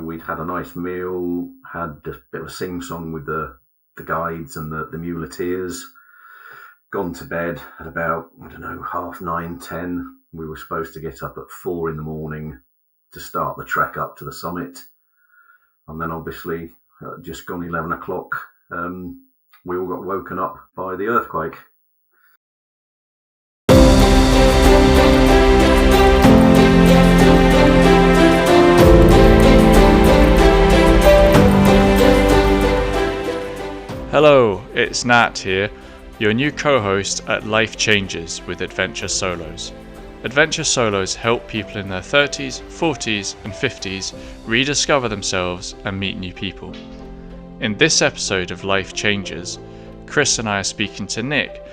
We'd had a nice meal, had a bit of a sing-song with the guides and the muleteers, gone to bed at about, 9:30, 10. We were supposed to get up at 4 a.m. to start the trek up to the summit. And then obviously, just gone 11 o'clock, we all got woken up by the earthquake. Hello, it's Nat here, your new co-host at Life Changes with Adventure Solos. Adventure Solos help people in their 30s, 40s and 50s rediscover themselves and meet new people. In this episode of Life Changes, Chris and I are speaking to Nick,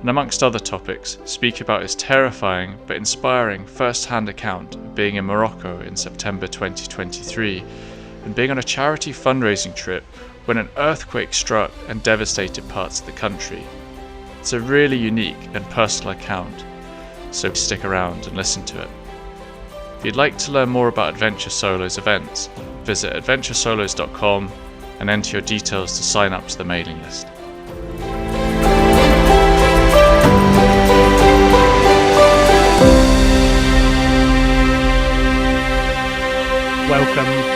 and amongst other topics, speak about his terrifying but inspiring first-hand account of being in Morocco in September 2023 and being on a charity fundraising trip when an earthquake struck and devastated parts of the country. It's a really unique and personal account, so stick around and listen to it. If you'd like to learn more about Adventure Solos events, visit adventuresolos.com and enter your details to sign up to the mailing list. Welcome.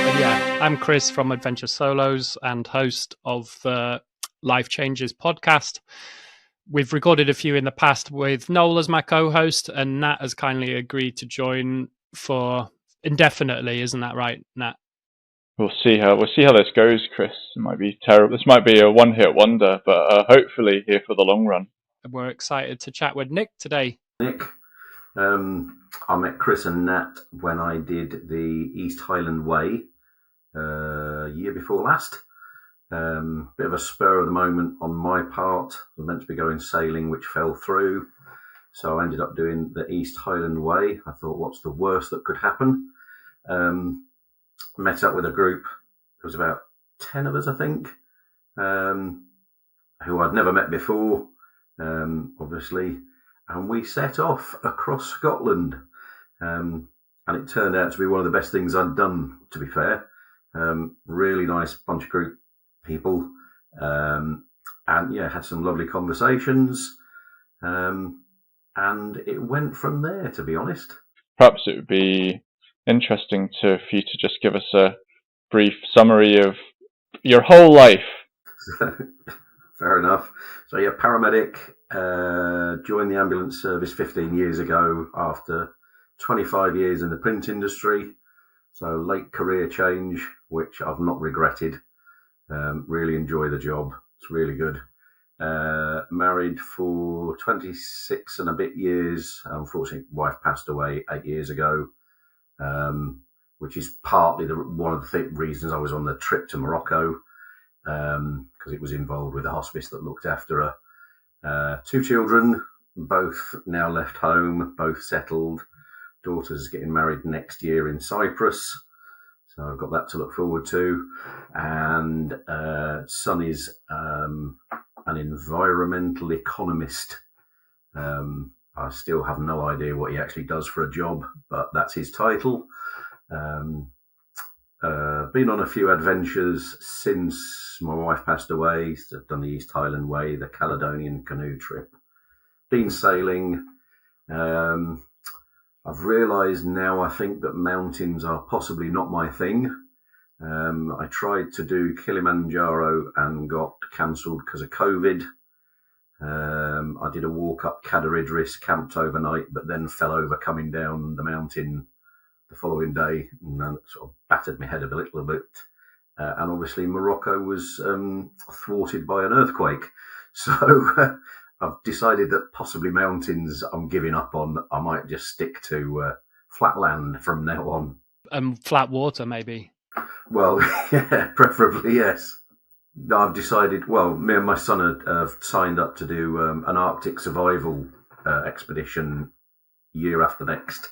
I'm Chris from Adventure Solos and host of the Life Changes podcast. We've recorded a few in the past with Noel as my co-host, and Nat has kindly agreed to join for indefinitely. Isn't that right, Nat? We'll see how this goes, Chris. It might be terrible. This might be a one-hit wonder, but hopefully here for the long run. We're excited to chat with Nick today. Nick, I met Chris and Nat when I did the East Highland Way year before last. Bit of a spur of the moment on my part. I was meant to be going sailing, which fell through. So I ended up doing the East Highland Way. I thought, what's the worst that could happen? Met up with a group. There was about 10 of us, I think, who I'd never met before, obviously. And we set off across Scotland. And it turned out to be one of the best things I'd done, to be fair. Really nice bunch of group people. And yeah, had some lovely conversations. And it went from there, to be honest. Perhaps it would be interesting for you to just give us a brief summary of your whole life. Fair enough. So yeah, paramedic, joined the ambulance service 15 years ago after 25 years in the print industry. So late career change, which I've not regretted. Really enjoy the job. It's really good. Married for 26 and a bit years. Unfortunately, wife passed away 8 years ago, which is partly one of the reasons I was on the trip to Morocco, because it was involved with a hospice that looked after her. 2 children, both now left home, both settled. Daughter's getting married next year in Cyprus, so I've got that to look forward to. And son is an environmental economist. I still have no idea what he actually does for a job, but that's his title. Been on a few adventures since my wife passed away. I've done the East Highland Way, the Caledonian canoe trip. Been sailing. I've realised now, I think, that mountains are possibly not my thing. I tried to do Kilimanjaro and got cancelled because of COVID. I did a walk up Cadair Idris, camped overnight, but then fell over coming down the mountain the following day, and then sort of battered my head a little bit. And obviously Morocco was thwarted by an earthquake. So I've decided that possibly mountains I'm giving up on. I might just stick to flat land from now on. Flat water, maybe. Well, yeah, preferably, yes. I've decided, me and my son have signed up to do an Arctic survival expedition year after next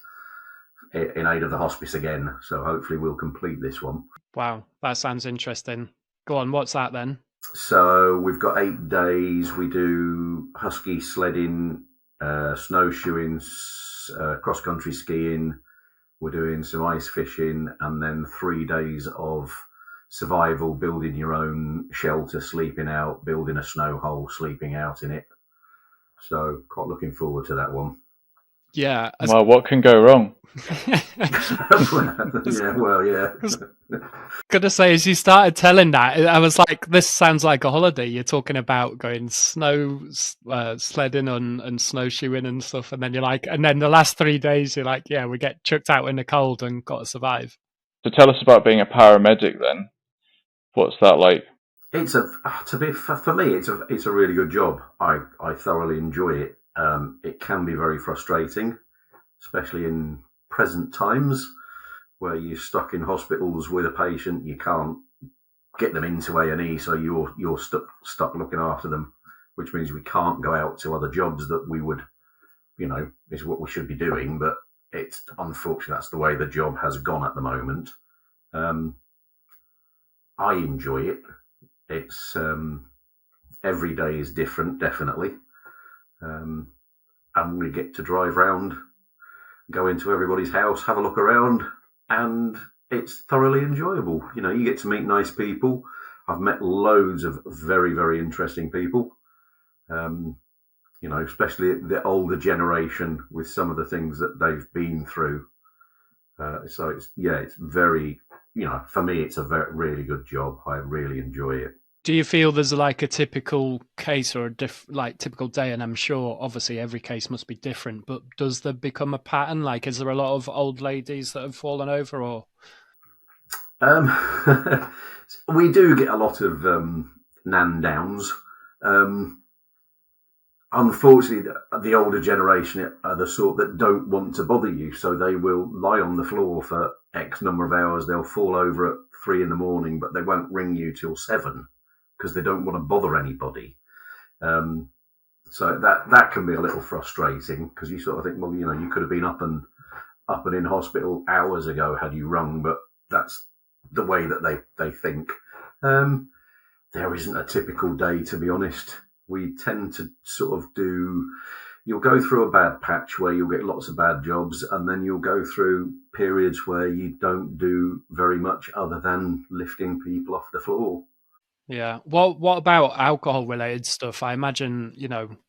in aid of the hospice again. So hopefully we'll complete this one. Wow, that sounds interesting. Go on, what's that then? So we've got 8 days. We do husky sledding, snowshoeing, cross-country skiing, we're doing some ice fishing, and then 3 days of survival, building your own shelter, sleeping out, building a snow hole, sleeping out in it. So quite looking forward to that one. Yeah. Well, what can go wrong? Yeah. Gonna say, as you started telling that, I was like, this sounds like a holiday. You're talking about going snow sledding and snowshoeing and stuff, and then you're like, and then the last 3 days you're like, yeah, we get chucked out in the cold and got to survive. So tell us about being a paramedic then. What's that like? For me, it's a really good job. I thoroughly enjoy it. It can be very frustrating, especially in present times where you're stuck in hospitals with a patient. You can't get them into A&E, so you're stuck looking after them, which means we can't go out to other jobs that we would, is what we should be doing. But it's unfortunate that's the way the job has gone at the moment. I enjoy it. It's every day is different, definitely, and we get to drive around, go into everybody's house, have a look around, and it's thoroughly enjoyable. You get to meet nice people. I've met loads of very, very interesting people. Especially the older generation with some of the things that they've been through. So it's very. For me, it's a really good job. I really enjoy it. Do you feel there's like a typical case or typical day? And I'm sure obviously every case must be different, but does there become a pattern? Like, is there a lot of old ladies that have fallen over, or? We do get a lot of nan downs. Unfortunately, the older generation are the sort that don't want to bother you, so they will lie on the floor for X number of hours. They'll fall over at 3 a.m, but they won't ring you till 7 because they don't want to bother anybody. So that can be a little frustrating because you sort of think, well, you could have been up and in hospital hours ago had you rung, but that's the way that they think. There isn't a typical day, to be honest. We tend to sort of you'll go through a bad patch where you'll get lots of bad jobs, and then you'll go through periods where you don't do very much other than lifting people off the floor. Yeah. What about alcohol related stuff? I imagine,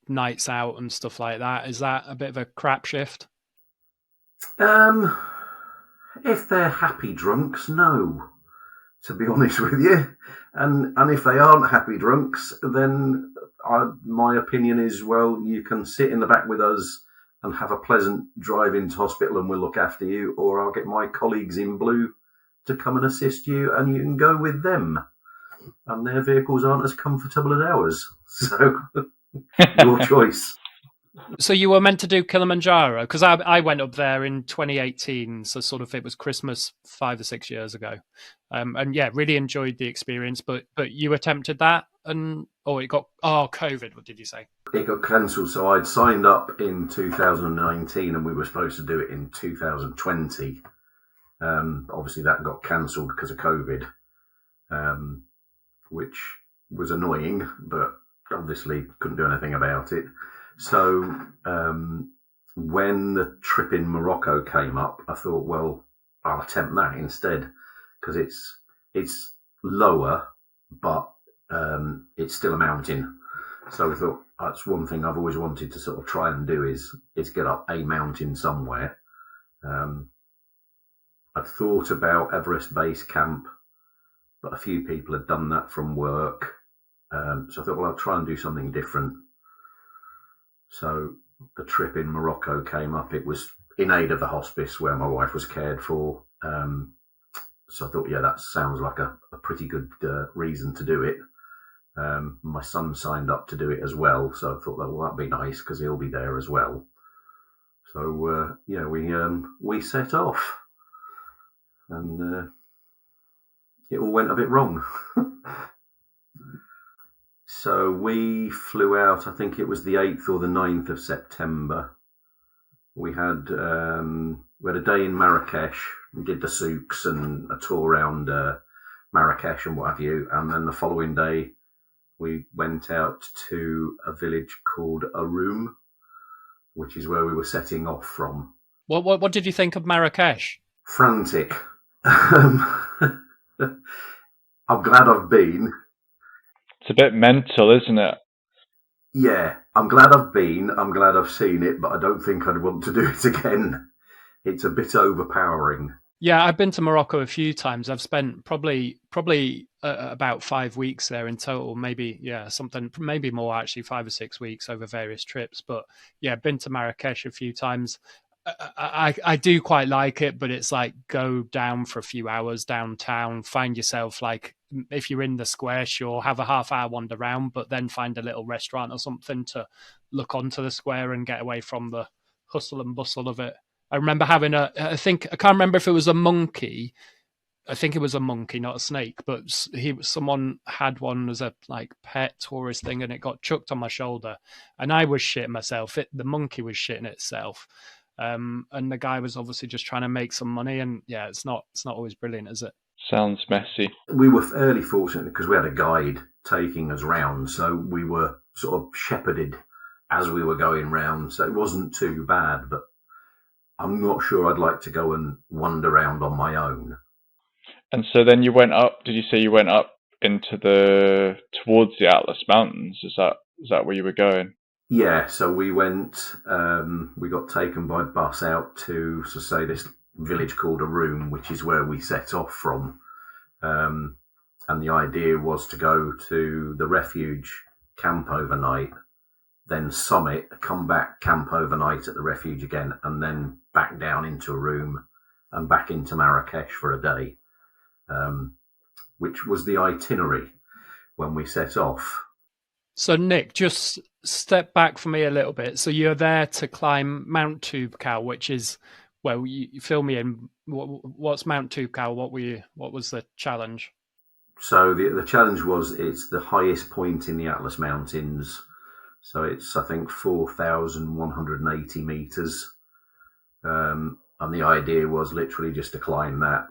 nights out and stuff like that. Is that a bit of a crap shift? If they're happy drunks, no, to be honest with you. And if they aren't happy drunks, then my opinion is, well, you can sit in the back with us and have a pleasant drive into hospital and we'll look after you, or I'll get my colleagues in blue to come and assist you and you can go with them. And their vehicles aren't as comfortable as ours. So, your choice. So you were meant to do Kilimanjaro, because I went up there in 2018, so sort of it was Christmas 5 or 6 years ago, and yeah, really enjoyed the experience. But you attempted that, and it got COVID. What did you say? It got cancelled. So I'd signed up in 2019, and we were supposed to do it in 2020. Obviously, that got cancelled because of COVID, which was annoying, but obviously couldn't do anything about it. So when the trip in Morocco came up, I thought, well, I'll attempt that instead because it's lower, but it's still a mountain. So I thought that's one thing I've always wanted to sort of try and do is get up a mountain somewhere. I'd thought about Everest Base Camp, but a few people had done that from work. So I thought, well, I'll try and do something different. So the trip in Morocco came up. It was in aid of the hospice where my wife was cared for. So I thought, yeah, that sounds like a pretty good reason to do it. My son signed up to do it as well. So I thought, well, that'd be nice because he'll be there as well. So, we set off and it all went a bit wrong. So we flew out, I think it was the 8th or the 9th of September. We had a day in Marrakesh. We did the souks and a tour around Marrakesh and what have you. And then the following day, we went out to a village called Aroum, which is where we were setting off from. What did you think of Marrakesh? Frantic. I'm glad I've been. It's a bit mental, isn't it? Yeah, I'm glad I've been. I'm glad I've seen it, but I don't think I'd want to do it again. It's a bit overpowering. Yeah, I've been to Morocco a few times. I've spent probably about 5 weeks there in total. Maybe something maybe more actually, 5 or 6 weeks over various trips. But yeah, I've been to Marrakesh a few times. I do quite like it, but it's like go down for a few hours downtown, find yourself like if you're in the square, sure, have a half-hour wander around, but then find a little restaurant or something to look onto the square and get away from the hustle and bustle of it. I remember having I can't remember if it was a monkey. I think it was a monkey, not a snake, but someone had one as a like pet tourist thing, and it got chucked on my shoulder, and I was shitting myself. The monkey was shitting itself, and the guy was obviously just trying to make some money. And yeah, it's not always brilliant, is it? Sounds messy. We were fairly fortunate because we had a guide taking us round, so we were sort of shepherded as we were going round, so it wasn't too bad. But I'm not sure I'd like to go and wander around on my own. And so then you went up. Did you say you went up towards the Atlas Mountains? Is that where you were going? Yeah, so we went. We got taken by bus out to, so say, this village called Aroum, which is where we set off from. And the idea was to go to the refuge, camp overnight, then summit, come back, camp overnight at the refuge again, and then back down into Aroum and back into Marrakesh for a day, which was the itinerary when we set off. So, Nick, just step back for me a little bit. So you're there to climb Mount Toubkal, which is, well, you fill me in. What's Mount Toubkal? What was the challenge? So the challenge was it's the highest point in the Atlas Mountains. So it's, I think, 4,180 meters. And the idea was literally just to climb that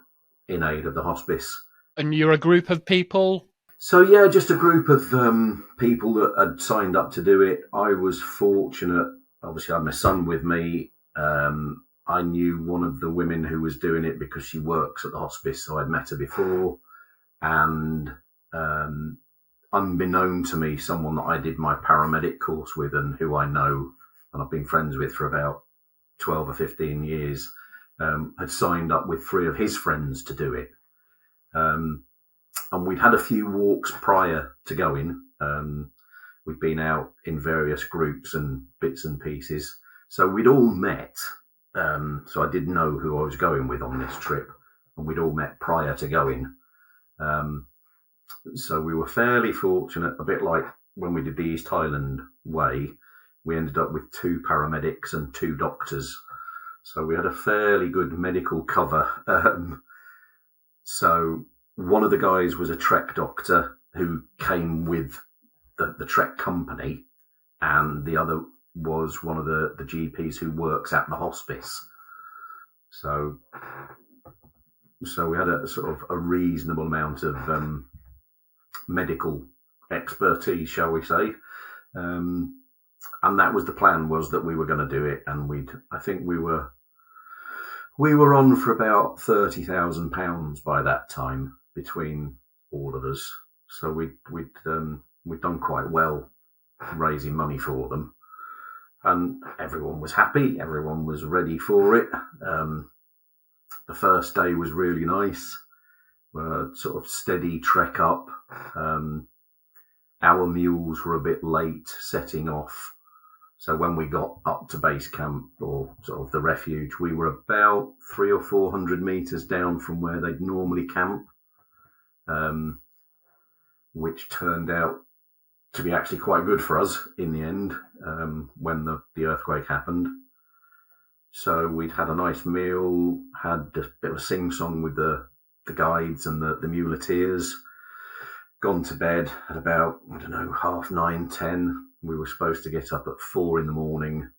in aid of the hospice. And you're a group of people? So, yeah, just a group of people that had signed up to do it. I was fortunate. Obviously, I had my son with me. I knew one of the women who was doing it because she works at the hospice, so I'd met her before. And unbeknown to me, someone that I did my paramedic course with and who I know and I've been friends with for about 12 or 15 years, had signed up with 3 of his friends to do it. And we'd had a few walks prior to going. We'd been out in various groups and bits and pieces. So we'd all met. So I didn't know who I was going with on this trip. And we'd all met prior to going. So we were fairly fortunate, a bit like when we did the East Highland Way. We ended up with 2 paramedics and 2 doctors. So we had a fairly good medical cover. So one of the guys was a Trek doctor who came with the Trek company, and the other was one of the GPs who works at the hospice. So we had a sort of a reasonable amount of medical expertise, shall we say. And that was the plan, was that we were going to do it, and I think we were on for about £30,000 by that time between all of us. So we'd done quite well raising money for them, and everyone was happy. Everyone was ready for it. The first day was really nice. Sort of steady trek up. Our mules were a bit late setting off. So when we got up to base camp, or sort of the refuge, we were about 300 or 400 meters down from where they'd normally camp, which turned out to be actually quite good for us in the end, when the earthquake happened. So we'd had a nice meal, had a bit of a sing-song with the guides and the muleteers, gone to bed at about, 9:30, 10. We were supposed to get up at 4 a.m.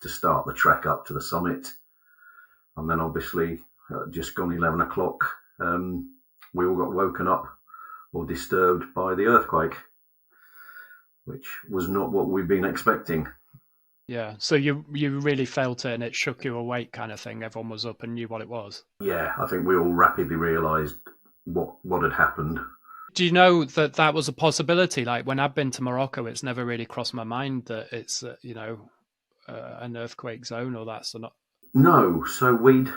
to start the trek up to the summit. And then obviously, just gone 11 o'clock, we all got woken up or disturbed by the earthquake, which was not what we'd been expecting. Yeah. So you really felt it and it shook you awake kind of thing. Everyone was up and knew what it was. Yeah, I think we all rapidly realised what had happened. Do you know that was a possibility? Like when I've been to Morocco, it's never really crossed my mind that it's an earthquake zone or that's not. No, so we'd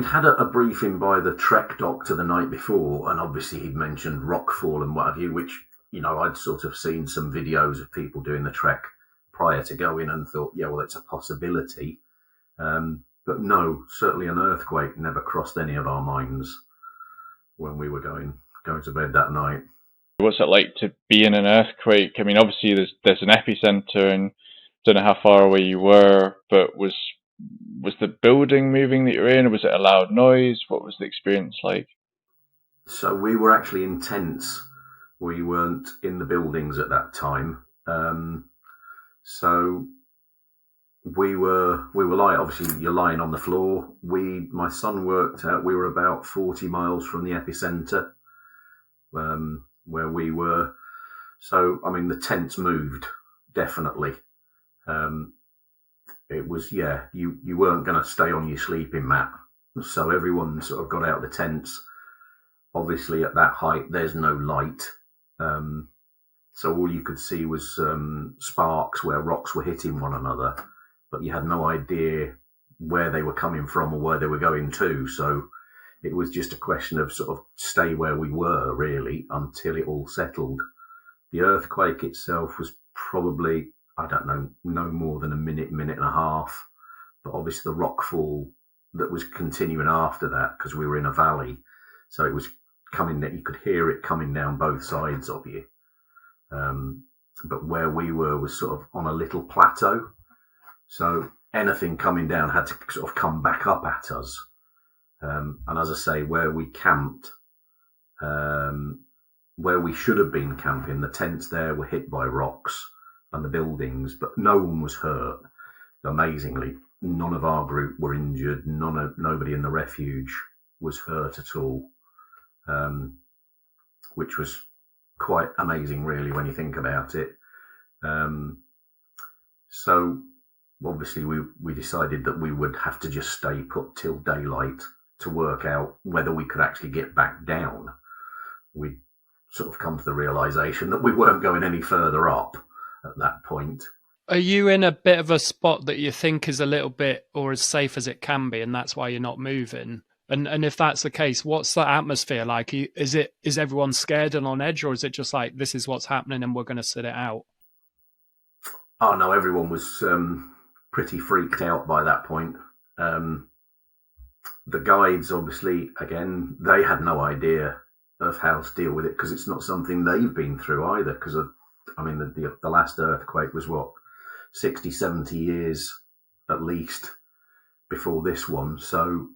had a briefing by the Trek doctor the night before, and obviously he'd mentioned rockfall and what have you, which I'd sort of seen some videos of people doing the trek prior to going and thought, yeah, well, it's a possibility. But no, certainly an earthquake never crossed any of our minds when we were going to bed that night. What's it like to be in an earthquake? I mean, obviously there's an epicenter, and don't know how far away you were, but was the building moving that you're in, or was it a loud noise? What was the experience like? So we were actually in tents. We weren't in the buildings at that time. So we were lying, obviously you're lying on the floor. My son worked out we were about 40 miles from the epicenter, where we were. So, I mean, the tents moved, definitely. It was, you weren't going to stay on your sleeping mat. So everyone sort of got out of the tents. Obviously, at that height, there's no light. So all you could see was sparks where rocks were hitting one another, but you had no idea where they were coming from or where they were going to. So it was just a question of sort of stay where we were, really, until it all settled. The earthquake itself was probably, I don't know, no more than a minute and a half. But obviously the rockfall that was continuing after that, because we were in a valley, so it was coming that you could hear it coming down both sides of you. But where we were was sort of on a little plateau, so anything coming down had to sort of come back up at us. And as I say, where we camped, where we should have been camping, the tents there were hit by rocks and the buildings, but no one was hurt. Amazingly, none of our group were injured. Nobody in the refuge was hurt at all, which was quite amazing, really, when you think about it. So obviously we decided that we would have to just stay put till daylight to work out whether we could actually get back down. We'd sort of come to the realization that we weren't going any further up at that point. Are you in a bit of a spot that you think is a little bit or as safe as it can be, and that's why you're not moving? And if that's the case, what's the atmosphere like? Is everyone scared and on edge, or is it just like, this is what's happening and we're going to sit it out? Oh no, everyone was pretty freaked out by that point. The guides, obviously, again, they had no idea of how to deal with it, because it's not something they've been through either. Because the last earthquake was 60, 70 years at least before this one. So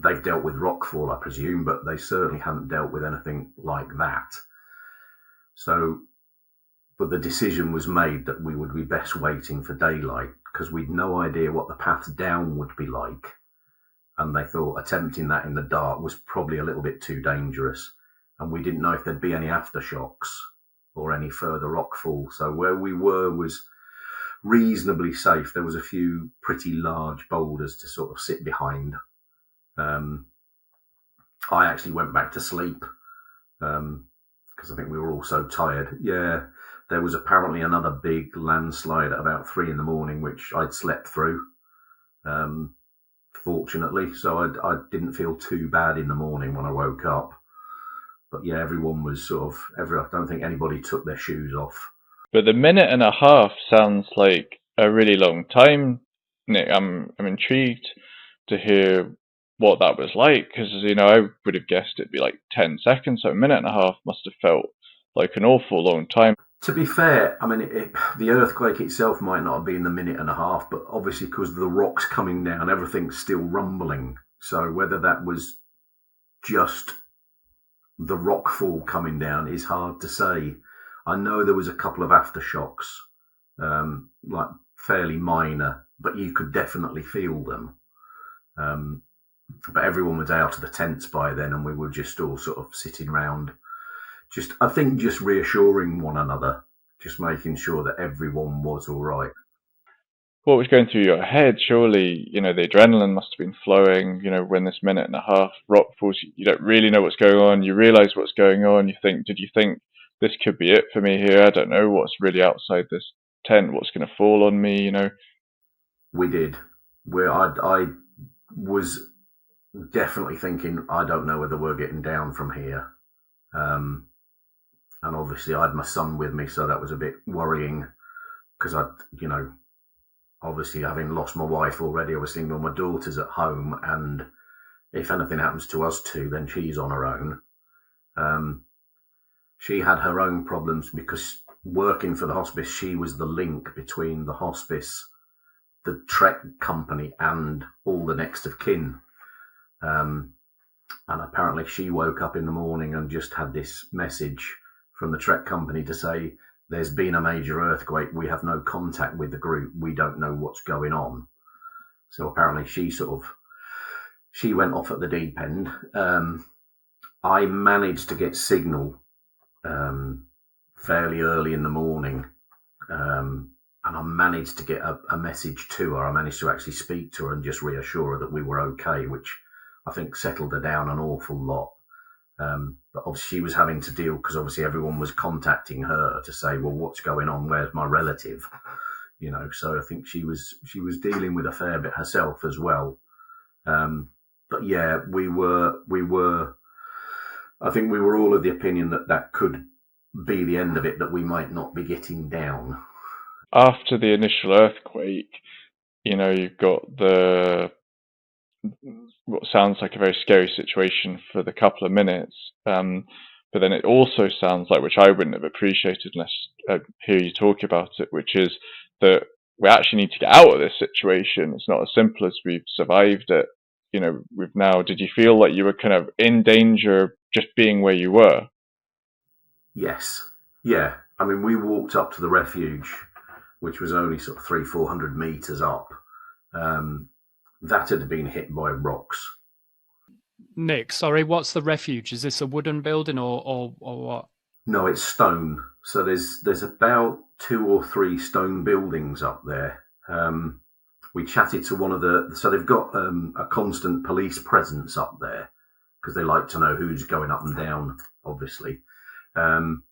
they've dealt with rockfall, I presume, but they certainly hadn't dealt with anything like that. So, but the decision was made that we would be best waiting for daylight, because we'd no idea what the path down would be like. And they thought attempting that in the dark was probably a little bit too dangerous. And we didn't know if there'd be any aftershocks or any further rockfall. So where we were was reasonably safe. There was a few pretty large boulders to sort of sit behind. I actually went back to sleep because I think we were all so tired. Yeah, there was apparently another big landslide at about 3 a.m, which I'd slept through, fortunately. So I didn't feel too bad in the morning when I woke up. But yeah, everyone was I don't think anybody took their shoes off. But the minute and a half sounds like a really long time, Nick. I'm intrigued to hear what that was like, because I would have guessed it'd be like 10 seconds. So a minute and a half must have felt like an awful long time. To be fair, the earthquake itself might not have been the minute and a half, but obviously because of the rocks coming down, everything's still rumbling. So whether that was just the rockfall coming down is hard to say. I know there was a couple of aftershocks, like fairly minor, but you could definitely feel them. But everyone was out of the tents by then, and we were just all sort of sitting around, just reassuring one another, just making sure that everyone was all right. What was going through your head? Surely, the adrenaline must have been flowing, when this minute and a half rock falls, you don't really know what's going on. You realize what's going on. Did you think this could be it for me here? I don't know what's really outside this tent, what's going to fall on me, We did. I was definitely thinking, I don't know whether we're getting down from here. And obviously I had my son with me, so that was a bit worrying because obviously having lost my wife already, I was thinking, well, my daughter's at home, and if anything happens to us two, then she's on her own. She had her own problems because working for the hospice, she was the link between the hospice, the Trek company, and all the next of kin. And apparently she woke up in the morning and just had this message from the Trek company to say, there's been a major earthquake. We have no contact with the group. We don't know what's going on. So apparently she went off at the deep end. I managed to get signal fairly early in the morning. And I managed to get a message to her. I managed to actually speak to her and just reassure her that we were okay, which I think settled her down an awful lot. But obviously she was having to deal, because obviously everyone was contacting her to say, well, what's going on? Where's my relative? So I think she was dealing with a fair bit herself as well. But yeah, I think we were all of the opinion that could be the end of it, that we might not be getting down. After the initial earthquake, you've got what sounds like a very scary situation for the couple of minutes. But then it also sounds like, which I wouldn't have appreciated unless I hear you talk about it, which is that we actually need to get out of this situation. It's not as simple as we've survived it. Did you feel like you were kind of in danger just being where you were? Yes. Yeah. I mean, we walked up to the refuge, which was only sort of 300-400 meters up. That had been hit by rocks. Nick, sorry, what's the refuge? Is this a wooden building or what? No, it's stone. So there's about 2 or 3 stone buildings up there. We chatted to so they've got a constant police presence up there because they like to know who's going up and down, obviously. And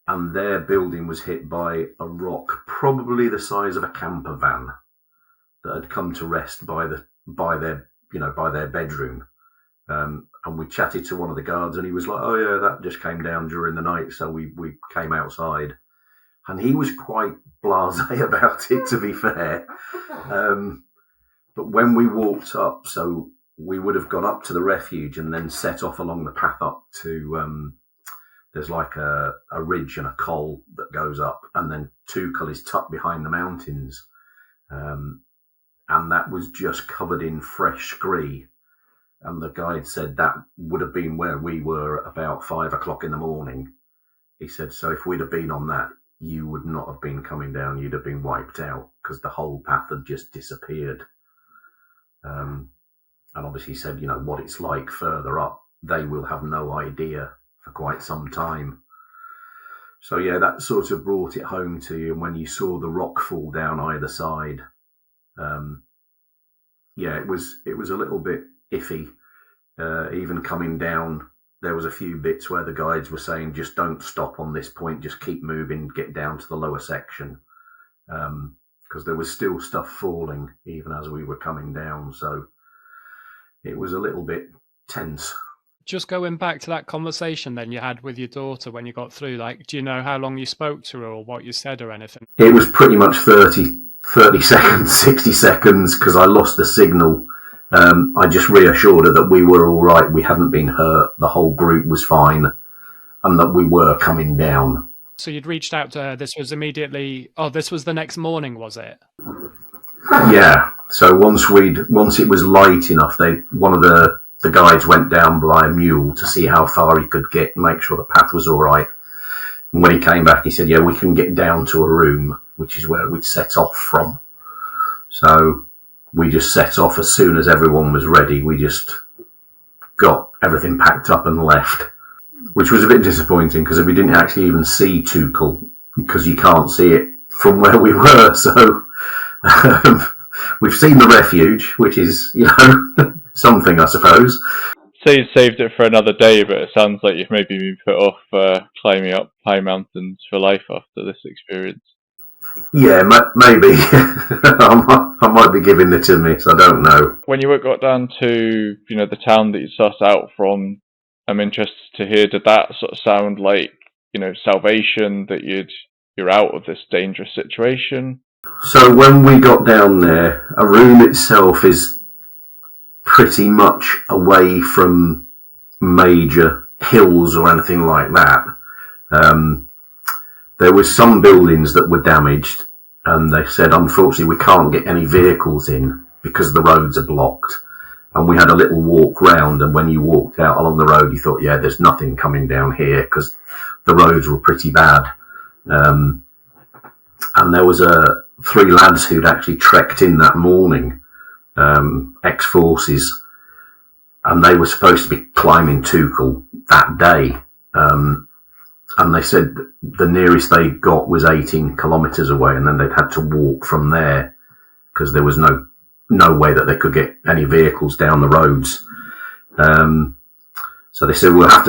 their building was hit by a rock, probably the size of a camper van, that had come to rest by their bedroom. And we chatted to one of the guards, and he was like, oh yeah, that just came down during the night. So we came outside, and he was quite blasé about it, to be fair. But when we walked up, so we would have gone up to the refuge and then set off along the path up to, there's like a ridge and a col that goes up, and then Tukul is tucked behind the mountains. And that was just covered in fresh scree. And the guide said that would have been where we were about 5 o'clock in the morning. He said, so if we'd have been on that, you would not have been coming down. You'd have been wiped out because the whole path had just disappeared. And obviously he said, what it's like further up, they will have no idea for quite some time. So yeah, that sort of brought it home to you. And when you saw the rock fall down either side, it was a little bit iffy. Even coming down, there was a few bits where the guides were saying, just don't stop on this point, just keep moving, get down to the lower section, because there was still stuff falling even as we were coming down. So it was a little bit tense. Just going back to that conversation then you had with your daughter when you got through, do you know how long you spoke to her or what you said or anything? It was pretty much 30 seconds, 60 seconds, because I lost the signal. I just reassured her that we were all right, we hadn't been hurt, the whole group was fine, and that we were coming down. So you'd reached out to her, this was the next morning, was it? Yeah, so once it was light enough, one of the guides went down by a mule to see how far he could get and make sure the path was all right. And when he came back, he said, yeah, we can get down to a room, which is where we'd set off from. So we just set off as soon as everyone was ready. We just got everything packed up and left, which was a bit disappointing because we didn't actually even see Tukul because you can't see it from where we were. So We've seen the refuge, which is, something, I suppose. So you saved it for another day, but it sounds like you've maybe been put off climbing up high mountains for life after this experience. Yeah, maybe. I might be giving it a miss. I don't know. When you got down to the town that you started out from, I'm interested to hear, did that sort of sound like salvation, that you're out of this dangerous situation? So when we got down there, Arun itself is pretty much away from major hills or anything like that. There were some buildings that were damaged, and they said, unfortunately, we can't get any vehicles in because the roads are blocked. And we had a little walk round, and when you walked out along the road, you thought, yeah, there's nothing coming down here because the roads were pretty bad. And there was 3 lads who'd actually trekked in that morning, ex-forces, and they were supposed to be climbing Tukul that day. And they said the nearest they got was 18 kilometres away, and then they'd had to walk from there because there was no way that they could get any vehicles down the roads. So they said we'll have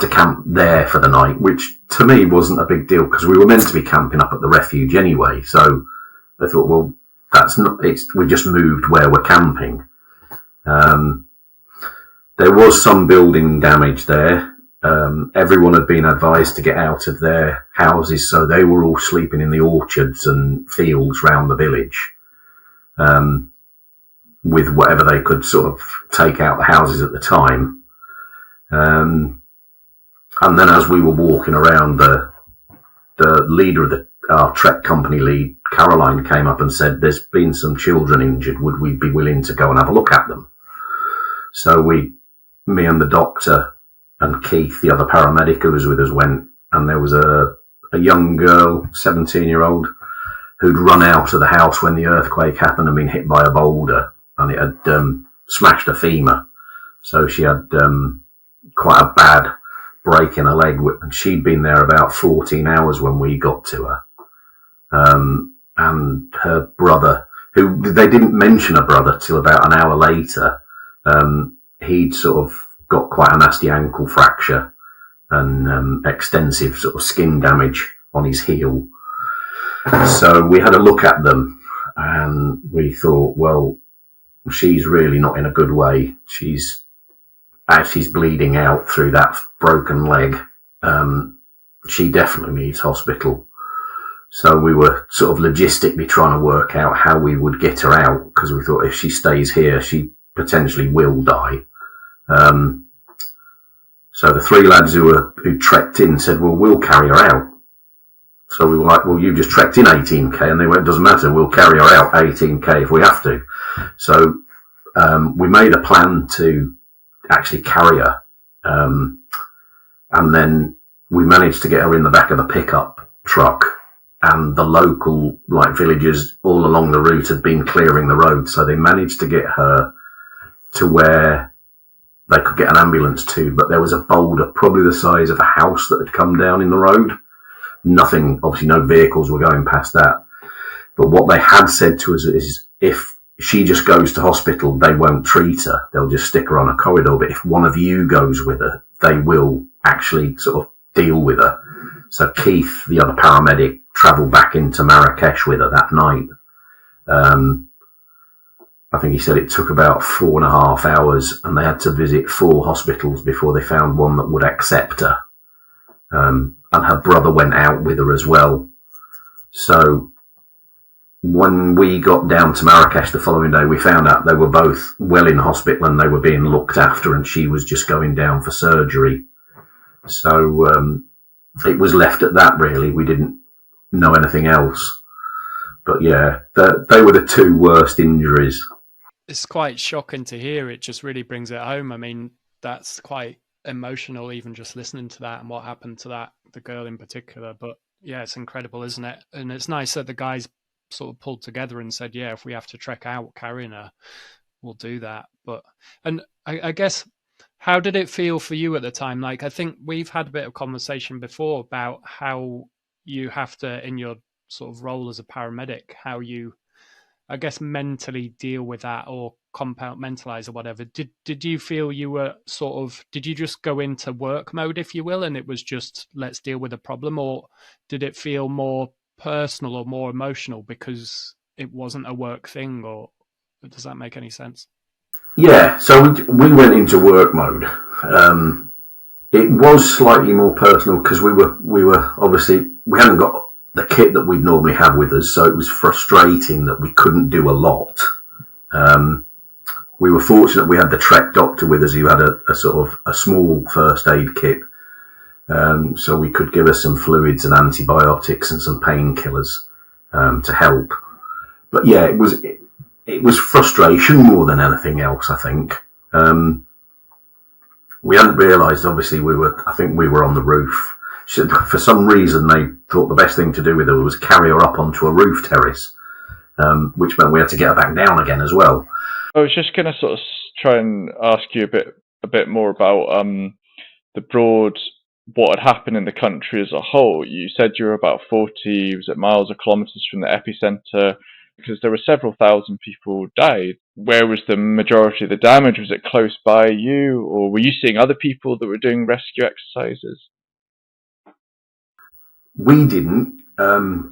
to camp there for the night, which to me wasn't a big deal because we were meant to be camping up at the refuge anyway. So they thought, well, that's not. We just moved where we're camping. There was some building damage there. Everyone had been advised to get out of their houses, so they were all sleeping in the orchards and fields round the village, with whatever they could sort of take out the houses at the time. And then as we were walking around, the leader of our trek company lead, Caroline, came up and said, there's been some children injured. Would we be willing to go and have a look at them? So me and the doctor and Keith, the other paramedic who was with us, went, and there was a young girl, 17-year-old, who'd run out of the house when the earthquake happened and been hit by a boulder, and it had smashed her femur. So she had quite a bad break in her leg, and she'd been there about 14 hours when we got to her. And her brother, who they didn't mention her brother till about an hour later, he'd sort of got quite a nasty ankle fracture and extensive sort of skin damage on his heel. So we had a look at them, and we thought, well, she's really not in a good way. As she's bleeding out through that broken leg, she definitely needs hospital. So we were sort of logistically trying to work out how we would get her out, because we thought if she stays here, she potentially will die. So the 3 lads who trekked in said, well, we'll carry her out. So we were like, well, you just trekked in 18k, and they went, it doesn't matter, we'll carry her out 18k if we have to. So we made a plan to actually carry her, and then we managed to get her in the back of the pickup truck, and the local villagers all along the route had been clearing the road, so they managed to get her to where they could get an ambulance to, but there was a boulder probably the size of a house that had come down in the road. Nothing, obviously no vehicles were going past that. But what they had said to us is if she just goes to hospital, they won't treat her. They'll just stick her on a corridor. But if one of you goes with her, they will actually sort of deal with her. So Keith, the other paramedic, travelled back into Marrakesh with her that night. I think he said it took about 4.5 hours, and they had to visit 4 hospitals before they found one that would accept her. And her brother went out with her as well. So when we got down to Marrakesh the following day, we found out they were both well in hospital and they were being looked after, and she was just going down for surgery. So it was left at that, really. We didn't know anything else. But yeah, they were the 2 worst injuries. It's quite shocking to hear. It just really brings it home. I mean, that's quite emotional, even just listening to that and what happened to the girl in particular. But yeah, it's incredible, isn't it? And it's nice that the guys sort of pulled together and said, yeah, if we have to trek out carrying her, we'll do that. And I guess, how did it feel for you at the time? I think we've had a bit of conversation before about how you have to, in your sort of role as a paramedic, how you I guess, mentally deal with that or compartmentalize or whatever? Did you feel you were did you just go into work mode, if you will, and it was just let's deal with the problem, or did it feel more personal or more emotional because it wasn't a work thing, or does that make any sense? Yeah, so we went into work mode. It was slightly more personal because we were obviously, we hadn't got the kit that we'd normally have with us, so it was frustrating that we couldn't do a lot. We were fortunate we had the Trek doctor with us who had a sort of a small first aid kit, so we could give us some fluids and antibiotics and some painkillers to help. But yeah, it was frustration more than anything else, I think. We hadn't realised, obviously, I think we were on the roof. For some reason, they thought the best thing to do with her was carry her up onto a roof terrace, which meant we had to get her back down again as well. I was just going to sort of try and ask you a bit more about the broad, what had happened in the country as a whole. You said you were about 40 miles or kilometres from the epicenter, because there were several thousand people died. Where was the majority of the damage? Was it close by you, or were you seeing other people that were doing rescue exercises? We didn't,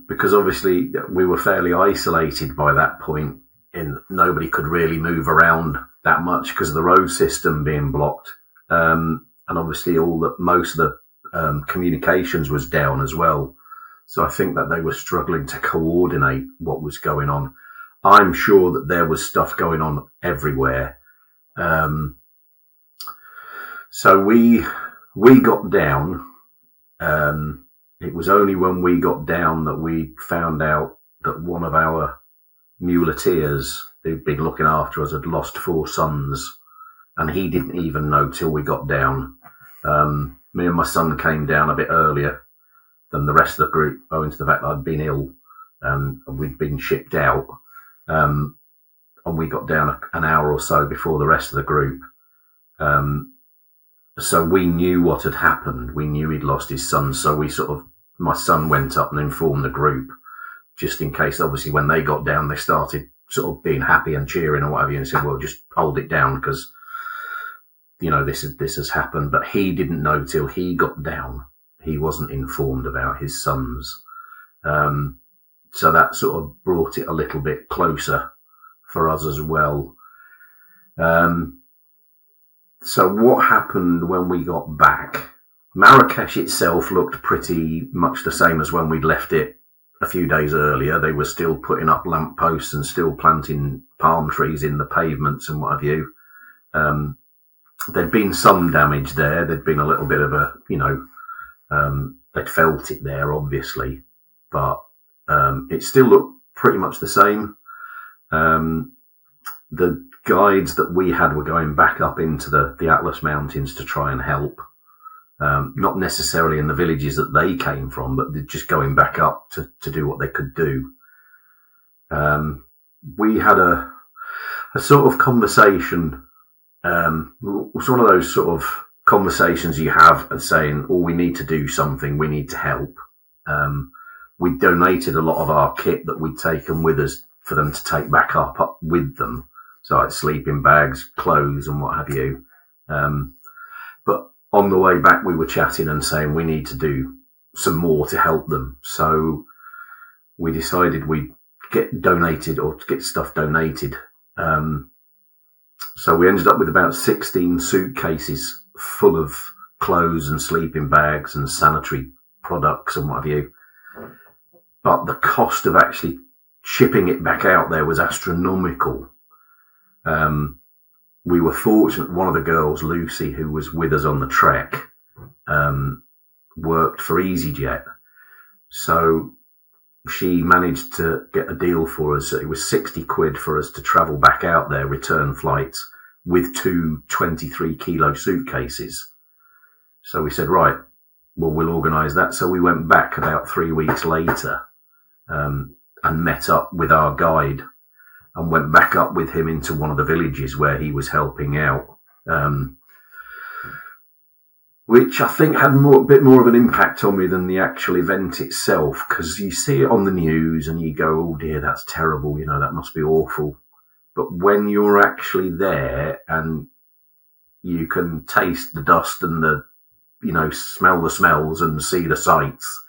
because obviously we were fairly isolated by that point, and nobody could really move around that much because of the road system being blocked, and obviously most of the communications was down as well. So I think that they were struggling to coordinate what was going on. I'm sure that there was stuff going on everywhere. So we got down. It was only when we got down that we found out that one of our muleteers who'd been looking after us had lost 4 sons, and he didn't even know till we got down. Me and my son came down a bit earlier than the rest of the group, owing to the fact that I'd been ill and we'd been shipped out. And we got down an hour or so before the rest of the group. So we knew what had happened. We knew he'd lost his son. So my son went up and informed the group, just in case, obviously, when they got down, they started sort of being happy and cheering or whatever, and said, well, just hold it down because, this has happened. But he didn't know till he got down. He wasn't informed about his sons. So that sort of brought it a little bit closer for us as well. So what happened when we got back? Marrakesh itself looked pretty much the same as when we'd left it a few days earlier. They were still putting up lampposts and still planting palm trees in the pavements and what have you. There'd been some damage there. There'd been a little bit of they'd felt it there, obviously, but it still looked pretty much the same. The guides that we had were going back up into the Atlas Mountains to try and help. Not necessarily in the villages that they came from, but they're just going back up to do what they could do. We had a sort of conversation. It was one of those sort of conversations you have and saying, oh, we need to do something, we need to help. We donated a lot of our kit that we'd taken with us for them to take back up with them. So like sleeping bags, clothes and what have you. But on the way back, we were chatting and saying we need to do some more to help them. So we decided we'd get donated or to get stuff donated. So we ended up with about 16 suitcases full of clothes and sleeping bags and sanitary products and what have you. But the cost of actually shipping it back out there was astronomical. We were fortunate. One of the girls, Lucy, who was with us on the trek, worked for EasyJet. So she managed to get a deal for us. It was 60 quid for us to travel back out there, return flights, with 2 23-kilo suitcases. So we said, right, well, we'll organise that. So we went back about 3 weeks later and met up with our guide and went back up with him into one of the villages where he was helping out. which I think had a bit more of an impact on me than the actual event itself, because you see it on the news and you go, oh dear, that's terrible, that must be awful. But when you're actually there and you can taste the dust and smell the smells and see the sights,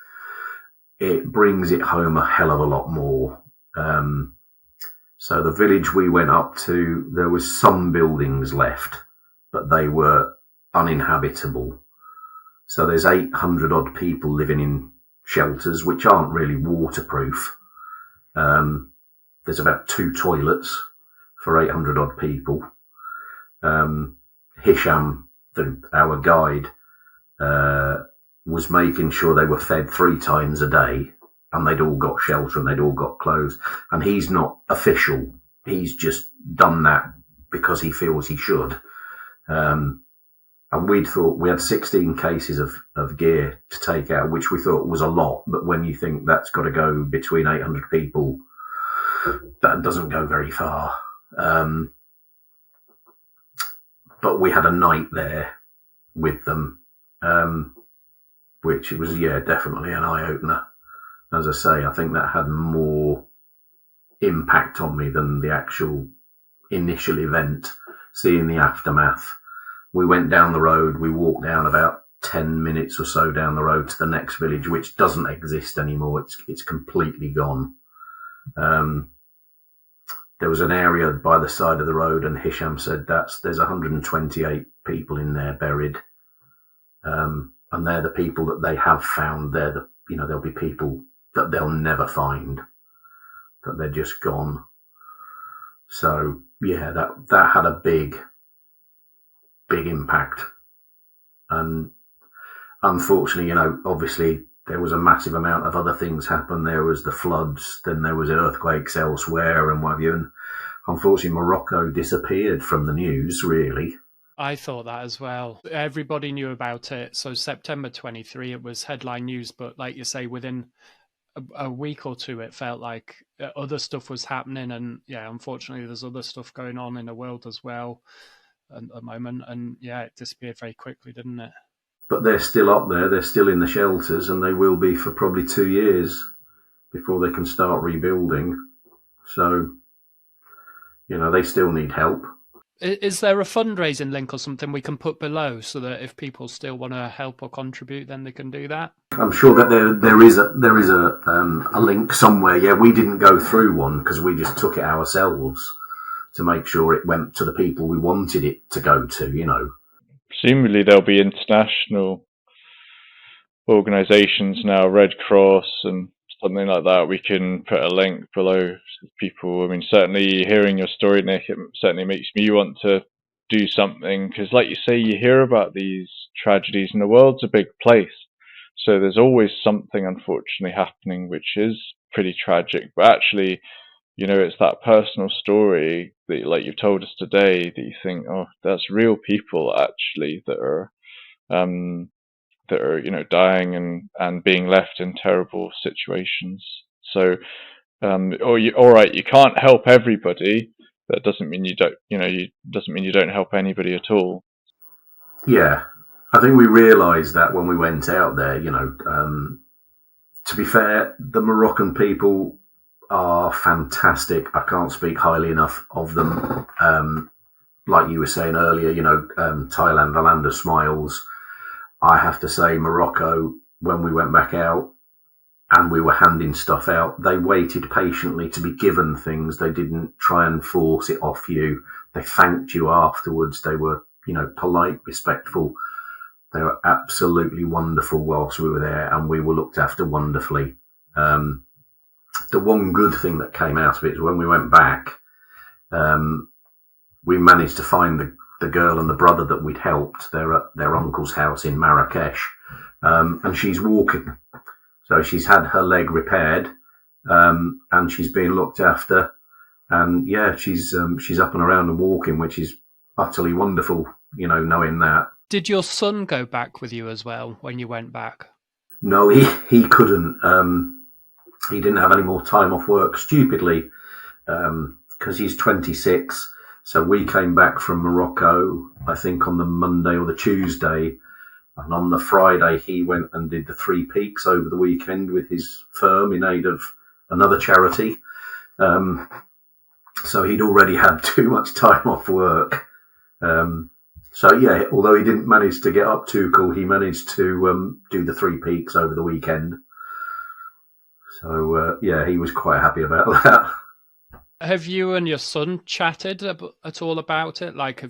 it brings it home a hell of a lot more. So the village we went up to, there was some buildings left, but they were uninhabitable. So there's 800 odd people living in shelters, which aren't really waterproof. There's about 2 toilets for 800 odd people. Hisham, our guide, was making sure they were fed 3 times a day, and they'd all got shelter and they'd all got clothes. And he's not official. He's just done that because he feels he should. And we had 16 cases of gear to take out, which we thought was a lot. But when you think that's got to go between 800 people, that doesn't go very far. But we had a night there with them, which was, definitely an eye-opener. As I say, I think that had more impact on me than the actual initial event, seeing the aftermath. We went down the road, we walked down about 10 minutes or so down the road to the next village, which doesn't exist anymore. It's completely gone. There was an area by the side of the road, and Hisham said there's 128 people in there buried. And they're the people that they have found. There'll be people that they'll never find, that they're just gone. So that had a big impact. And unfortunately, obviously there was a massive amount of other things happen. There was the floods, then there was earthquakes elsewhere and what have you. And unfortunately, Morocco disappeared from the news, really. I thought that as well. Everybody knew about it. So September 23, it was headline news. But like you say, within a week or two, it felt like other stuff was happening. And unfortunately, there's other stuff going on in the world as well at the moment. And it disappeared very quickly, didn't it? But they're still up there. They're still in the shelters, and they will be for probably 2 years before they can start rebuilding. So, they still need help. Is there a fundraising link or something we can put below so that if people still want to help or contribute, then they can do that? I'm sure that there is a link somewhere. Yeah, we didn't go through one because we just took it ourselves to make sure it went to the people we wanted it to go to, Presumably there'll be international organisations now, Red Cross and something like that. We can put a link below people. I mean, certainly hearing your story, Nick, it certainly makes me want to do something, because like you say, you hear about these tragedies and the world's a big place. So there's always something unfortunately happening, which is pretty tragic. But actually, it's that personal story that, like you've told us today, that you think, oh, that's real people actually that are dying and being left in terrible situations. So, all right, you can't help everybody. That doesn't mean you don't help anybody at all. Yeah, I think we realised that when we went out there. To be fair, the Moroccan people are fantastic. I can't speak highly enough of them. Like you were saying earlier, Thailand, the land of smiles. I have to say, Morocco, when we went back out and we were handing stuff out, they waited patiently to be given things. They didn't try and force it off you. They thanked you afterwards. They were, polite, respectful. They were absolutely wonderful whilst we were there, and we were looked after wonderfully. The one good thing that came out of it is when we went back, we managed to find the girl and the brother that we'd helped. They're at their uncle's house in Marrakesh, and she's walking. So she's had her leg repaired, and she's being looked after. And she's up and around and walking, which is utterly wonderful, knowing that. Did your son go back with you as well when you went back? No, he couldn't. He didn't have any more time off work, stupidly, because he's 26. So we came back from Morocco, I think on the Monday or the Tuesday, And on the Friday, he went and did the Three Peaks over the weekend with his firm in aid of another charity. So he'd already had too much time off work. So yeah, although he didn't manage to get up too cool, he managed to do the Three Peaks over the weekend. So yeah, he was quite happy about that. Have you and your son chatted at all about it? Like,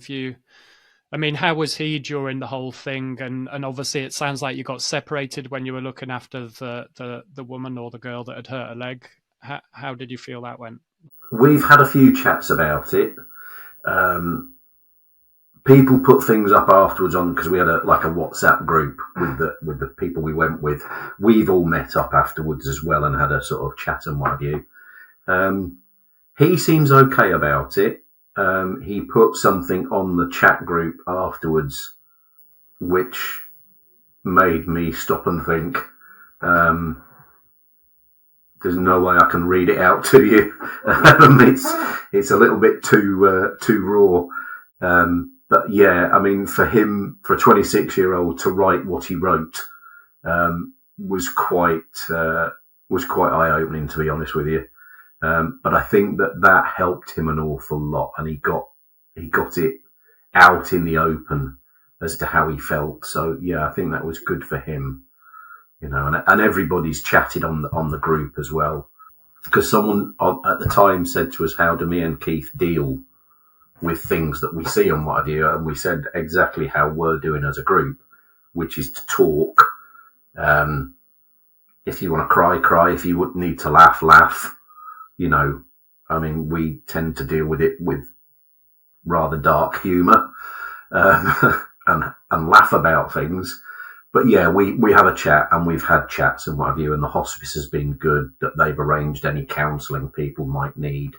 how was he during the whole thing? And obviously it sounds like you got separated when you were looking after the woman or the girl that had hurt her leg. How did you feel that went? We've had a few chats about it. People put things up afterwards on, because we had a WhatsApp group with the people we went with. We've all met up afterwards as well and had a sort of chat and what have you. He seems okay about it. He put something on the chat group afterwards, which made me stop and think. There's no way I can read it out to you. It's a little bit too raw. But yeah, for him, for a 26-year-old to write what he wrote, was quite eye-opening, to be honest with you. But I think that helped him an awful lot, and he got it out in the open as to how he felt. So yeah, I think that was good for him, and everybody's chatted on the group as well, because someone at the time said to us, how do me and Keith deal with things that we see and what have you? And we said exactly how we're doing as a group, which is to talk. If you want to cry. If you would need to laugh. We tend to deal with it with rather dark humour, and laugh about things. But yeah, we have a chat, and we've had chats and what have you, and the hospice has been good, that they've arranged any counselling people might need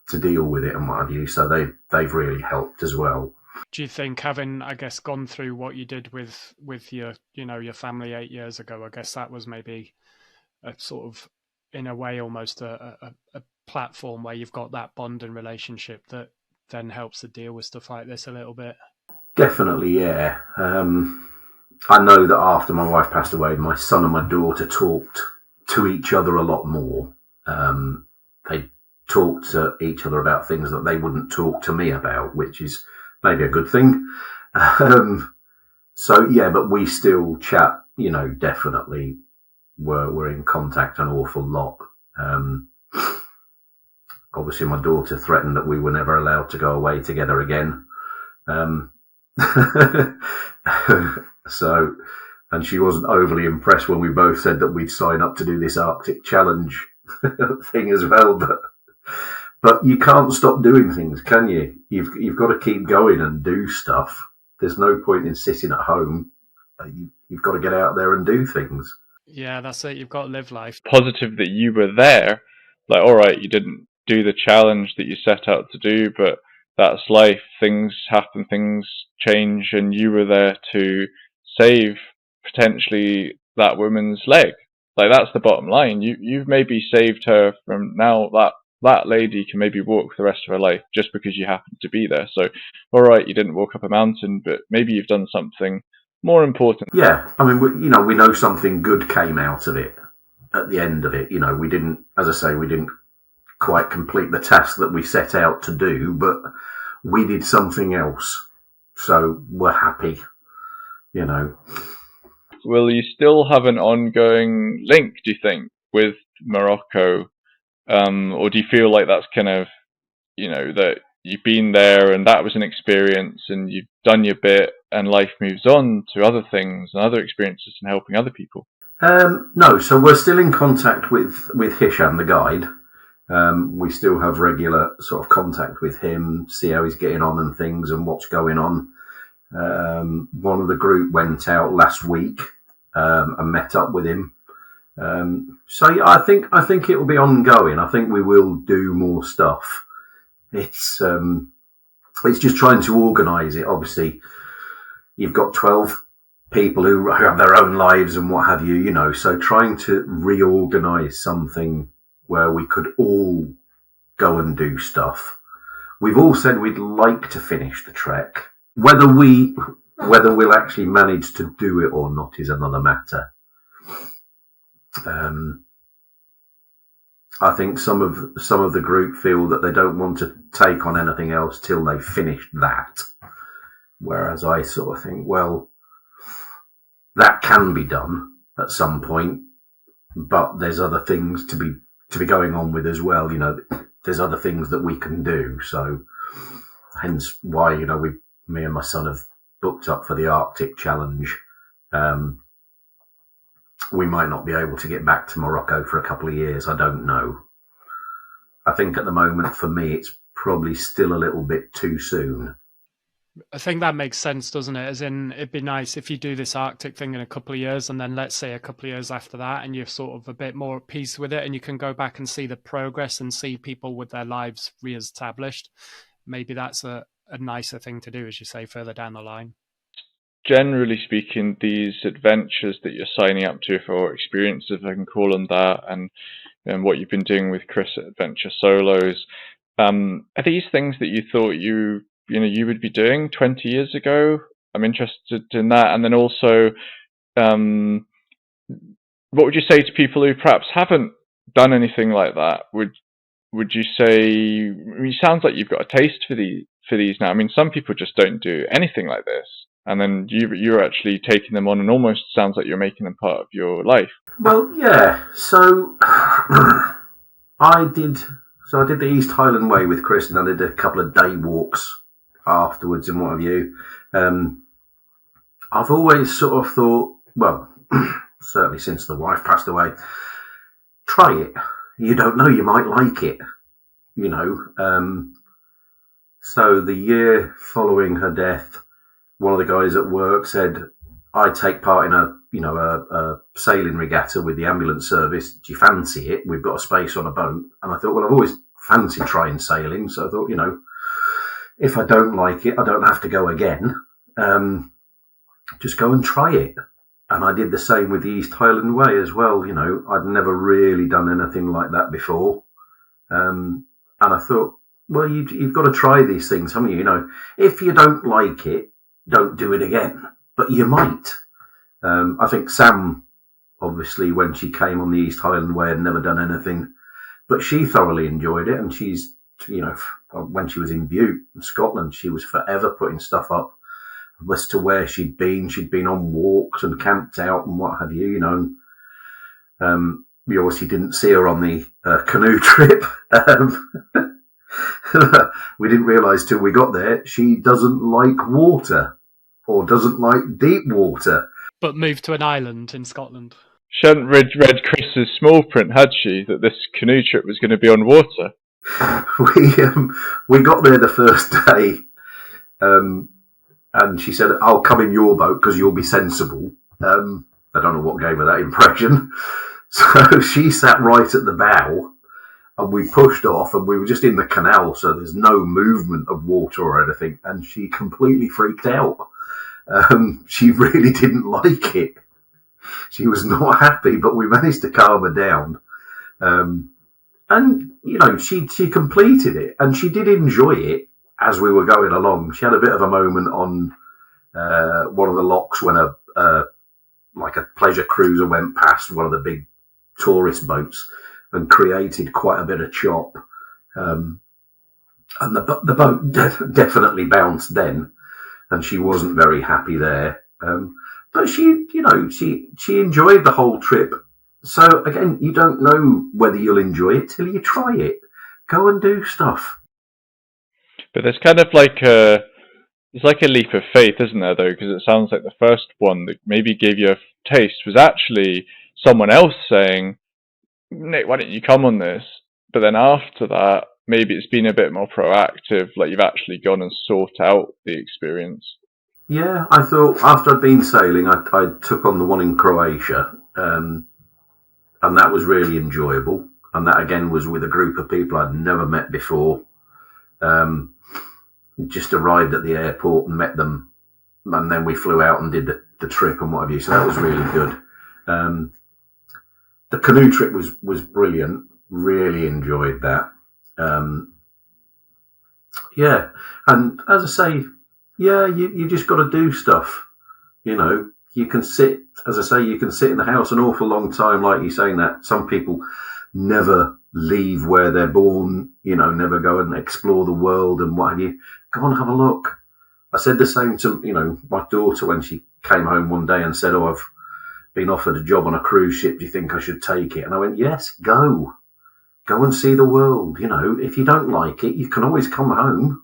to deal with it and what have you. So they've really helped as well. Do you think, having, I guess, gone through what you did with your, your family 8 years ago, I guess that was maybe a sort of, in a way, almost a platform where you've got that bond and relationship that then helps to deal with stuff like this a little bit? Definitely, yeah. I know that after my wife passed away, my son and my daughter talked to each other a lot more. They talked to each other about things that they wouldn't talk to me about, which is maybe a good thing. So yeah, but we still chat, definitely we're in contact an awful lot. Obviously my daughter threatened that we were never allowed to go away together again. So, and she wasn't overly impressed when we both said that we'd sign up to do this Arctic Challenge thing as well, but you can't stop doing things, can you? You've got to keep going and do stuff. There's no point in sitting at home. You've got to get out there and do things. Yeah, that's it. You've got to live life. Positive that you were there. Like, all right, you didn't do the challenge that you set out to do, but that's life. Things happen, things change, and you were there to save potentially that woman's leg. Like, that's the bottom line. You've maybe saved her from now. That lady can maybe walk the rest of her life just because you happened to be there. So, all right, you didn't walk up a mountain, but maybe you've done something more important. Yeah, we know something good came out of it at the end of it. We didn't, as I say, we didn't quite complete the task that we set out to do, but we did something else. So we're happy, Will you still have an ongoing link, do you think, with Morocco? Or do you feel like that's kind of, that you've been there and that was an experience and you've done your bit and life moves on to other things and other experiences and helping other people? No, so we're still in contact with Hisham, the guide. We still have regular sort of contact with him, see how he's getting on and things and what's going on. One of the group went out last week and met up with him. So yeah, I think it will be ongoing. I think we will do more stuff. It's just trying to organise it. Obviously, you've got 12 people who have their own lives and what have you, so trying to reorganise something where we could all go and do stuff. We've all said we'd like to finish the trek. Whether we Whether we'll actually manage to do it or not is another matter. I think some of the group feel that they don't want to take on anything else till they've finished that. Whereas I sort of think, well, that can be done at some point, but there's other things to be going on with as well. You know, there's other things that we can do. So hence why, you know, me and my son have booked up for the Arctic Challenge. We might not be able to get back to Morocco for a couple of years. I don't know. I think at the moment, for me, it's probably still a little bit too soon. I think that makes sense, doesn't it? As in, it'd be nice if you do this Arctic thing in a couple of years, and then let's say a couple of years after that, and you're sort of a bit more at peace with it, and you can go back and see the progress and see people with their lives re-established. Maybe that's a nicer thing to do, as you say, further down the line. Generally speaking, these adventures that you're signing up to, or experiences, if I can call them that, and what you've been doing with Chris at Adventure Solos, are these things that you thought you would be doing 20 years ago? I'm interested in that. And then also, what would you say to people who perhaps haven't done anything like that? Would you say, I mean, it sounds like you've got a taste for these now. I mean, some people just don't do anything like this. And then you're actually taking them on, and almost sounds like you're making them part of your life. Well, yeah. So I did the East Highland Way with Chris, and I did a couple of day walks afterwards and what have you. I've always sort of thought, well, certainly since the wife passed away, try it. You don't know, you might like it, you know. So the year following her death, one of the guys at work said, I take part in a sailing regatta with the ambulance service. Do you fancy it? We've got a space on a boat. And I thought, well, I've always fancied trying sailing. So I thought, you know, if I don't like it, I don't have to go again. Just go and try it. And I did the same with the East Highland Way as well. You know, I'd never really done anything like that before. And I thought, well, you've got to try these things, haven't you? You know, if you don't like it, don't do it again, but you might. I think Sam, obviously, when she came on the East Highland Way, had never done anything, but she thoroughly enjoyed it. And she's, you know, when she was in Butte, in Scotland, she was forever putting stuff up as to where she'd been. She'd been on walks and camped out and what have you, you know. We obviously didn't see her on the canoe trip. We didn't realise till we got there she doesn't like water or doesn't like deep water. But moved to an island in Scotland. She hadn't read Chris's small print, had she, that this canoe trip was going to be on water? We got there the first day, and she said, I'll come in your boat because you'll be sensible. I don't know what gave her that impression. So she sat right at the bow, and we pushed off, and we were just in the canal, so there's no movement of water or anything, and she completely freaked out. She really didn't like it. She was not happy, but we managed to calm her down. And, you know, she completed it, and she did enjoy it as we were going along. She had a bit of a moment on one of the locks when like a pleasure cruiser went past one of the big tourist boats and created quite a bit of chop. And the boat definitely bounced then, and she wasn't very happy there. But she enjoyed the whole trip. So again, you don't know whether you'll enjoy it till you try it. Go and do stuff. But there's kind of like a leap of faith, isn't there, though? Because it sounds like the first one that maybe gave you a taste was actually someone else saying, Nick, why don't you come on this? But then after that, maybe it's been a bit more proactive, like you've actually gone and sought out the experience. Yeah, I thought after I'd been sailing, I took on the one in Croatia, and that was really enjoyable. And that again was with a group of people I'd never met before. Just arrived at the airport and met them, and then we flew out and did the trip and what have you. So that was really good. The canoe trip was brilliant. Really enjoyed that. Yeah, and as I say, Yeah, you just got to do stuff. You know, you can sit, as I say, you can sit in the house an awful long time, like you're saying that. Some people never leave where they're born, you know, never go and explore the world and what have you. Go and have a look. I said the same to, you know, my daughter when she came home one day and said, "Oh, I've been offered a job on a cruise ship. Do you think I should take it?" And I went, "Yes, go. Go and see the world. You know, if you don't like it, you can always come home."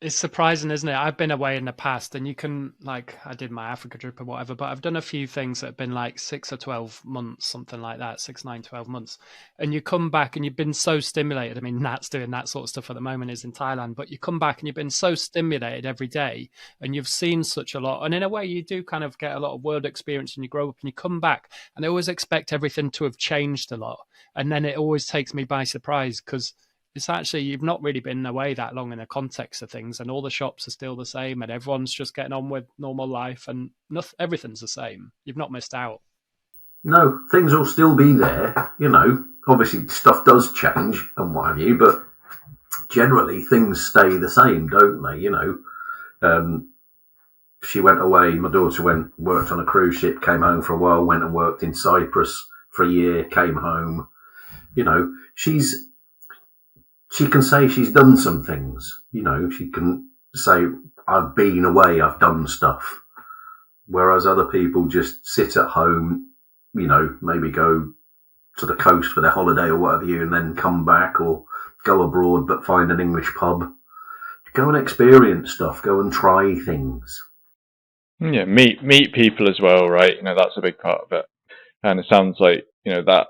It's surprising, isn't it? I've been away in the past, and you can, like, I did my Africa trip or whatever, but I've done a few things that have been like 6 or 12 months, something like that, 6, 9, 12 months. And you come back and you've been so stimulated. I mean, Nat's doing that sort of stuff at the moment, is in Thailand, but you come back and you've been so stimulated every day and you've seen such a lot. And in a way, you do kind of get a lot of world experience and you grow up and you come back and I always expect everything to have changed a lot. And then it always takes me by surprise because it's actually, you've not really been away that long in the context of things, and all the shops are still the same, and everyone's just getting on with normal life, and everything's the same. You've not missed out. No, things will still be there. You know, obviously stuff does change and what have you, but generally things stay the same, don't they? You know, she went away. My daughter worked on a cruise ship, came home for a while, went and worked in Cyprus for a year, came home. You know, she can say she's done some things, you know, she can say, "I've been away, I've done stuff." Whereas other people just sit at home, you know, maybe go to the coast for their holiday or whatever you, and then come back or go abroad but find an English pub. Go and experience stuff, go and try things. Yeah, meet people as well, right? You know, that's a big part of it. And it sounds like, you know, that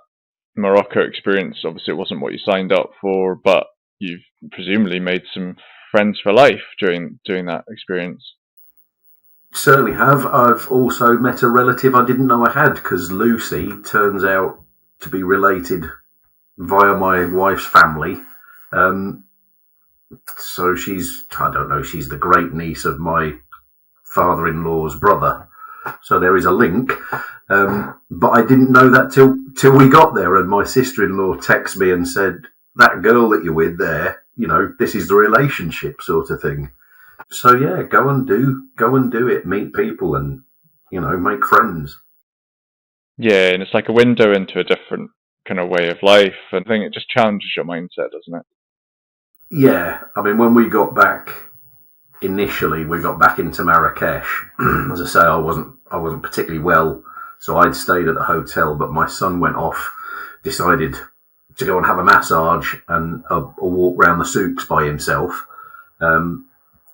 Morocco experience, obviously it wasn't what you signed up for, but you've presumably made some friends for life doing that experience. Certainly have. I've also met a relative I didn't know I had, because Lucy turns out to be related via my wife's family. So she's the great niece of my father-in-law's brother. So there is a link. But I didn't know that till we got there, and my sister-in-law texted me and said, "That girl that you're with there, you know, this is the relationship," sort of thing. So yeah, go and do it, meet people and, you know, make friends. Yeah, and it's like a window into a different kind of way of life. And I think it just challenges your mindset, doesn't it? Yeah, I mean, when we got back initially, we got back into Marrakesh. As I say, I wasn't particularly well, so I'd stayed at the hotel, but my son went off, decided to go and have a massage and a walk round the souks by himself.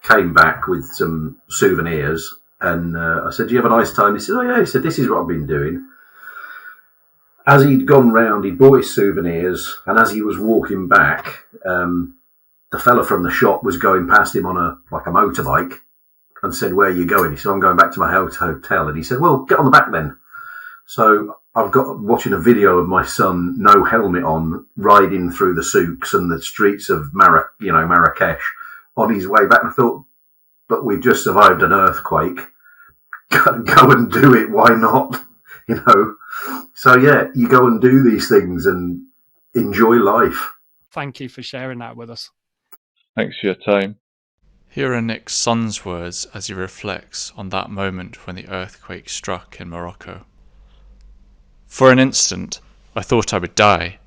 Came back with some souvenirs, and I said, "Do you have a nice time?" He said, "Oh yeah." He said, "This is what I've been doing." As he'd gone round, he bought his souvenirs, and as he was walking back, the fella from the shop was going past him on a motorbike, and said, "Where are you going?" He said, "I'm going back to my hotel." And he said, "Well, get on the back then." So I've got watching a video of my son, no helmet on, riding through the souks and the streets of Marrakesh on his way back. And I thought, but we've just survived an earthquake. Go and do it. Why not? You know. So yeah, you go and do these things and enjoy life. Thank you for sharing that with us. Thanks for your time. Here are Nick's son's words as he reflects on that moment when the earthquake struck in Morocco. "For an instant, I thought I would die.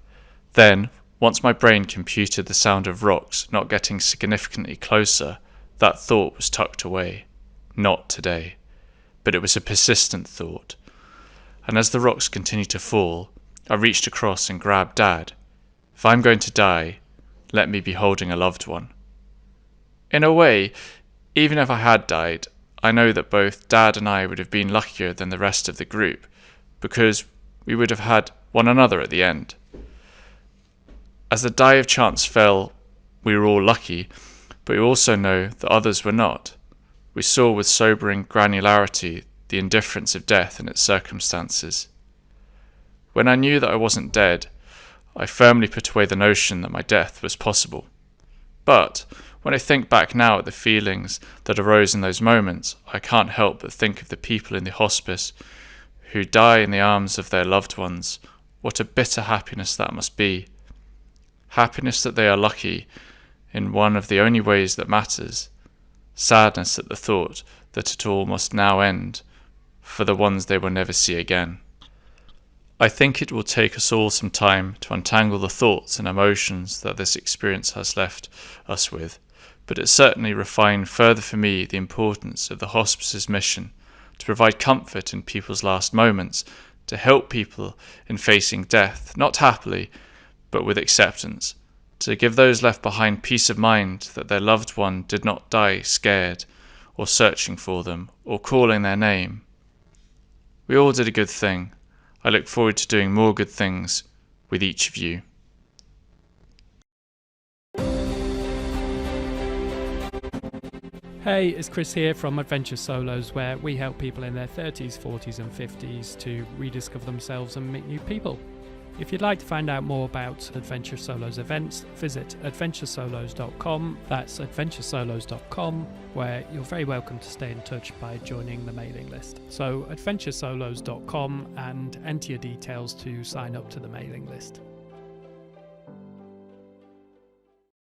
Then, once my brain computed the sound of rocks not getting significantly closer, that thought was tucked away. Not today. But it was a persistent thought. And as the rocks continued to fall, I reached across and grabbed Dad. If I'm going to die, let me be holding a loved one." In a way, even if I had died, I know that both Dad and I would have been luckier than the rest of the group, because we would have had one another at the end. As the die of chance fell, we were all lucky, but we also know that others were not. We saw with sobering granularity the indifference of death and its circumstances. When I knew that I wasn't dead, I firmly put away the notion that my death was possible. But when I think back now at the feelings that arose in those moments, I can't help but think of the people in the hospice who die in the arms of their loved ones. What a bitter happiness that must be. Happiness that they are lucky in one of the only ways that matters. sadness at the thought that it all must now end for the ones they will never see again. I think it will take us all some time to untangle the thoughts and emotions that this experience has left us with, but it certainly refined further for me the importance of the hospice's mission to provide comfort in people's last moments, to help people in facing death, not happily, but with acceptance, to give those left behind peace of mind that their loved one did not die scared, or searching for them, or calling their name. We all did a good thing. I look forward to doing more good things with each of you. Hey, it's Chris here from Adventure Solos, where we help people in their 30s, 40s and 50s to rediscover themselves and meet new people. If you'd like to find out more about Adventure Solos events, visit adventuresolos.com. That's adventuresolos.com, where you're very welcome to stay in touch by joining the mailing list. So adventuresolos.com and enter your details to sign up to the mailing list.